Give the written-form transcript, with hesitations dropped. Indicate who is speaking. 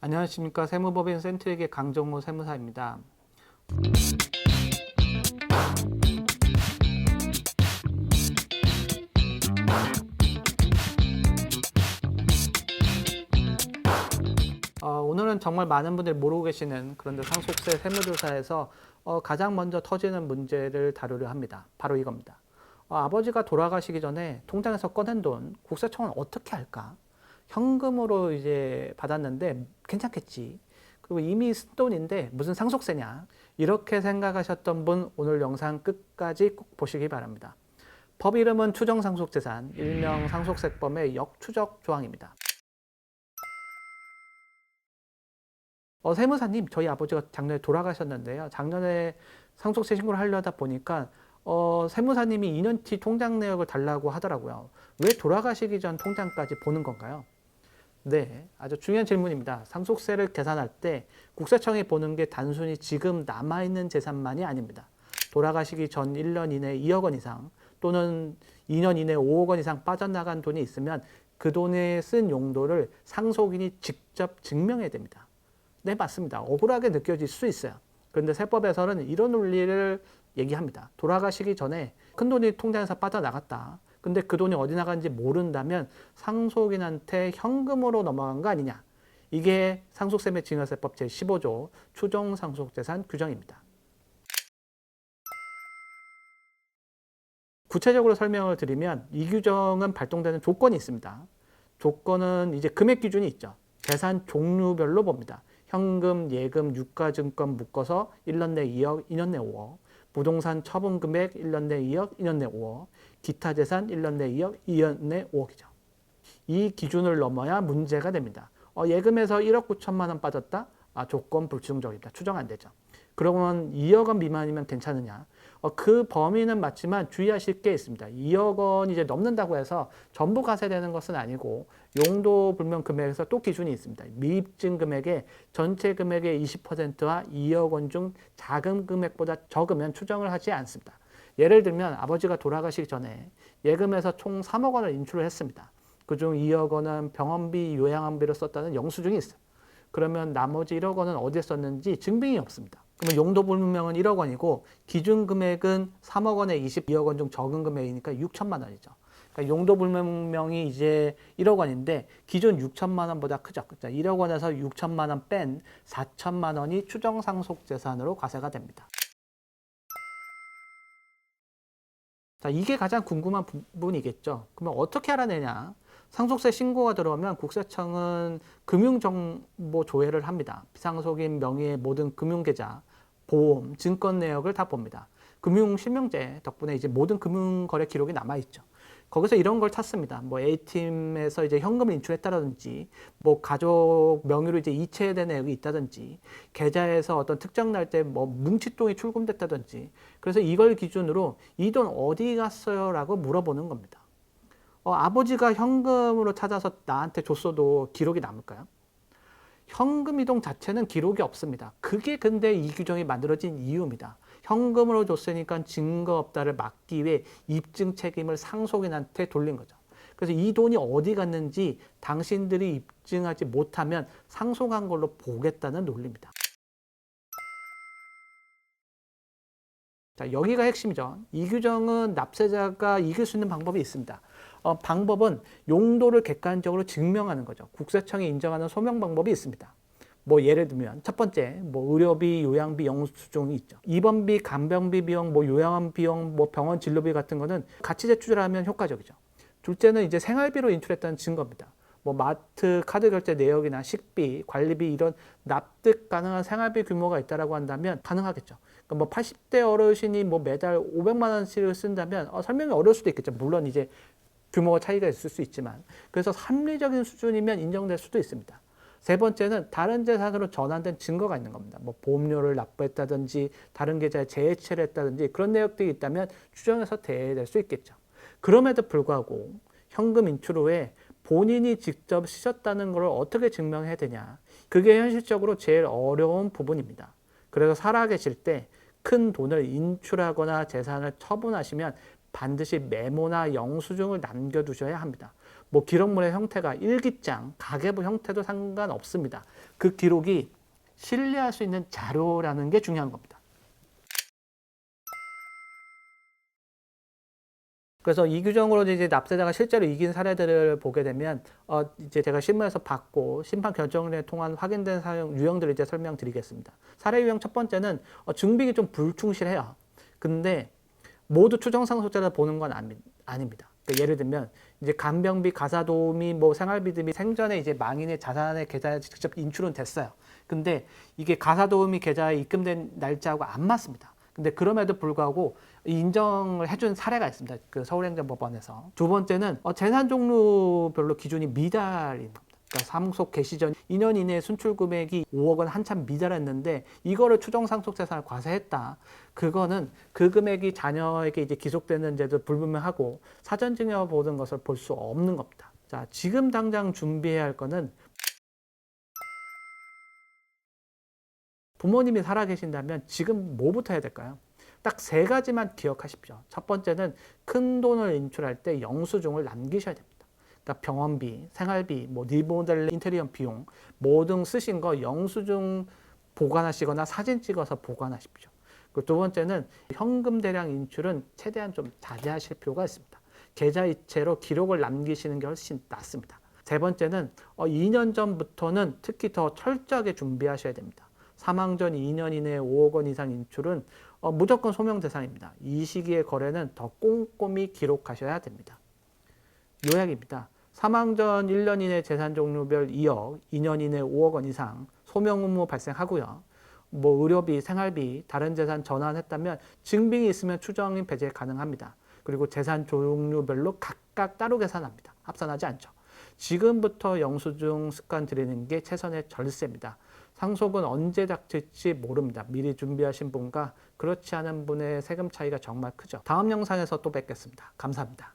Speaker 1: 안녕하십니까. 세무법인 센트릭의 강정호 세무사입니다. 오늘은 정말 많은 분들이 모르고 계시는 그런데 상속세 세무조사에서 가장 먼저 터지는 문제를 다루려 합니다. 바로 이겁니다. 아버지가 돌아가시기 전에 통장에서 꺼낸 돈 국세청은 어떻게 할까? 현금으로 이제 받았는데 괜찮겠지. 그리고 이미 쓴 돈인데 무슨 상속세냐? 이렇게 생각하셨던 분 오늘 영상 끝까지 꼭 보시기 바랍니다. 법 이름은 추정상속재산, 일명 상속세법의 역추적 조항입니다. 세무사님, 저희 아버지가 작년에 돌아가셨는데요. 작년에 상속세 신고를 하려다 보니까 세무사님이 2년치 통장 내역을 달라고 하더라고요. 왜 돌아가시기 전 통장까지 보는 건가요? 네, 아주 중요한 질문입니다. 상속세를 계산할 때 국세청이 보는 게 단순히 지금 남아있는 재산만이 아닙니다. 돌아가시기 전 1년 이내 2억 원 이상 또는 2년 이내 5억 원 이상 빠져나간 돈이 있으면 그 돈에 쓴 용도를 상속인이 직접 증명해야 됩니다. 네, 맞습니다. 억울하게 느껴질 수 있어요. 그런데 세법에서는 이런 논리를 얘기합니다. 돌아가시기 전에 큰 돈이 통장에서 빠져나갔다. 근데 그 돈이 어디 나간지 모른다면 상속인한테 현금으로 넘어간 거 아니냐. 이게 상속세 및 증여세법 제15조 추정상속재산 규정입니다. 구체적으로 설명을 드리면 이 규정은 발동되는 조건이 있습니다. 조건은 이제 금액 기준이 있죠. 재산 종류별로 봅니다. 현금, 예금, 유가증권 묶어서 1년 내 2억, 2년 내 5억, 부동산 처분 금액 1년 내 2억, 2년 내 5억, 기타 재산 1년 내 2억, 2년 내 5억이죠. 이 기준을 넘어야 문제가 됩니다. 예금에서 1억 9천만 원 빠졌다? 조건 불충족입니다. 추정 안 되죠. 그러면 2억 원 미만이면 괜찮으냐? 그 범위는 맞지만 주의하실 게 있습니다. 2억 원이 이제 넘는다고 해서 전부 과세되는 것은 아니고 용도 불명 금액에서 또 기준이 있습니다. 미입증 금액의 전체 금액의 20%와 2억 원 중 작은 금액보다 적으면 추정을 하지 않습니다. 예를 들면 아버지가 돌아가시기 전에 예금에서 총 3억 원을 인출을 했습니다. 그중 2억 원은 병원비, 요양원비로 썼다는 영수증이 있어요. 그러면 나머지 1억 원은 어디에 썼는지 증빙이 없습니다. 그러면 용도불명은 1억 원이고 기준 금액은 3억 원에 22억 원 중 적은 금액이니까 6천만 원이죠. 그러니까 용도불명이 이제 1억 원인데 기존 6천만 원보다 크죠. 1억 원에서 6천만 원 뺀 4천만 원이 추정상속재산으로 과세가 됩니다. 자, 이게 가장 궁금한 부분이겠죠. 그러면 어떻게 알아내냐? 상속세 신고가 들어오면 국세청은 금융정보 조회를 합니다. 비상속인 명의의 모든 금융계좌, 보험, 증권 내역을 다 봅니다. 금융실명제 덕분에 이제 모든 금융거래 기록이 남아있죠. 거기서 이런 걸 찾습니다. 뭐 A팀에서 이제 현금을 인출했다든지, 뭐 가족 명의로 이제 이체된 내역이 있다든지, 계좌에서 어떤 특정 날짜에 뭐 뭉칫돈이 출금됐다든지, 그래서 이걸 기준으로 이 돈 어디 갔어요? 라고 물어보는 겁니다. 아버지가 현금으로 찾아서 나한테 줬어도 기록이 남을까요? 현금 이동 자체는 기록이 없습니다. 그게 근데 이 규정이 만들어진 이유입니다. 현금으로 줬으니까 증거 없다를 막기 위해 입증 책임을 상속인한테 돌린 거죠. 그래서 이 돈이 어디 갔는지 당신들이 입증하지 못하면 상속한 걸로 보겠다는 논리입니다. 자, 여기가 핵심이죠. 이 규정은 납세자가 이길 수 있는 방법이 있습니다. 방법은 용도를 객관적으로 증명하는 거죠. 국세청이 인정하는 소명 방법이 있습니다. 뭐 예를 들면 첫 번째 뭐 의료비, 요양비, 영수증이 있죠. 입원비, 간병비 비용, 뭐 요양원 비용, 뭐 병원 진료비 같은 거는 같이 제출하면 효과적이죠. 둘째는 이제 생활비로 인출했다는 증거입니다. 뭐 마트 카드 결제 내역이나 식비, 관리비 이런 납득 가능한 생활비 규모가 있다라고 한다면 가능하겠죠. 그러니까 뭐 80대 어르신이 뭐 매달 500만 원씩을 쓴다면 설명이 어려울 수도 있겠죠. 물론 이제 규모가 차이가 있을 수 있지만 그래서 합리적인 수준이면 인정될 수도 있습니다. 세 번째는 다른 재산으로 전환된 증거가 있는 겁니다. 뭐 보험료를 납부했다든지 다른 계좌에 재해체를 했다든지 그런 내역들이 있다면 추정해서 대해될 수 있겠죠. 그럼에도 불구하고 현금 인출 후에 본인이 직접 쓰셨다는 걸 어떻게 증명해야 되냐. 그게 현실적으로 제일 어려운 부분입니다. 그래서 살아계실 때 큰 돈을 인출하거나 재산을 처분하시면 반드시 메모나 영수증을 남겨두셔야 합니다. 뭐 기록물의 형태가 일기장, 가계부 형태도 상관없습니다. 그 기록이 신뢰할 수 있는 자료라는 게 중요한 겁니다. 그래서 이 규정으로 이제 납세자가 실제로 이긴 사례들을 보게 되면 이제 제가 신문에서 받고 심판 결정을 통한 확인된 사용 유형들을 이제 설명드리겠습니다. 사례 유형 첫 번째는 증빙이 좀 불충실해요. 근데 모두 추정상속자를 보는 건 아닙니다. 그러니까 예를 들면 이제 간병비, 가사도우미, 뭐 생활비 등이 생전에 이제 망인의 자산의 계좌에 직접 인출은 됐어요. 근데 이게 가사도우미 계좌에 입금된 날짜하고 안 맞습니다. 근데 그럼에도 불구하고 인정을 해준 사례가 있습니다. 그 서울행정법원에서. 두 번째는 재산 종류별로 기준이 미달인 겁니다. 그러니까 상속 개시 전 2년 이내에 순출 금액이 5억 원 한참 미달했는데 이거를 추정 상속 재산을 과세했다. 그거는 그 금액이 자녀에게 이제 기속되는데도 불분명하고 사전 증여 보는 것을 볼 수 없는 겁니다. 자, 지금 당장 준비해야 할 거는 부모님이 살아계신다면 지금 뭐부터 해야 될까요? 딱 세 가지만 기억하십시오. 첫 번째는 큰 돈을 인출할 때 영수증을 남기셔야 됩니다. 그러니까 병원비, 생활비, 뭐 리모델링, 인테리어 비용 모든 쓰신 거 영수증 보관하시거나 사진 찍어서 보관하십시오. 그리고 두 번째는 현금 대량 인출은 최대한 좀 자제하실 필요가 있습니다. 계좌 이체로 기록을 남기시는 게 훨씬 낫습니다. 세 번째는 2년 전부터는 특히 더 철저하게 준비하셔야 됩니다. 사망 전 2년 이내에 5억 원 이상 인출은 무조건 소명 대상입니다. 이 시기의 거래는 더 꼼꼼히 기록하셔야 됩니다. 요약입니다. 사망 전 1년 이내 재산 종류별 2억, 2년 이내 5억 원 이상 소명 의무 발생하고요. 뭐 의료비, 생활비, 다른 재산 전환했다면 증빙이 있으면 추정인 배제 가능합니다. 그리고 재산 종류별로 각각 따로 계산합니다. 합산하지 않죠. 지금부터 영수증 습관 들이는 게 최선의 절세입니다. 상속은 언제 닥칠지 모릅니다. 미리 준비하신 분과 그렇지 않은 분의 세금 차이가 정말 크죠. 다음 영상에서 또 뵙겠습니다. 감사합니다.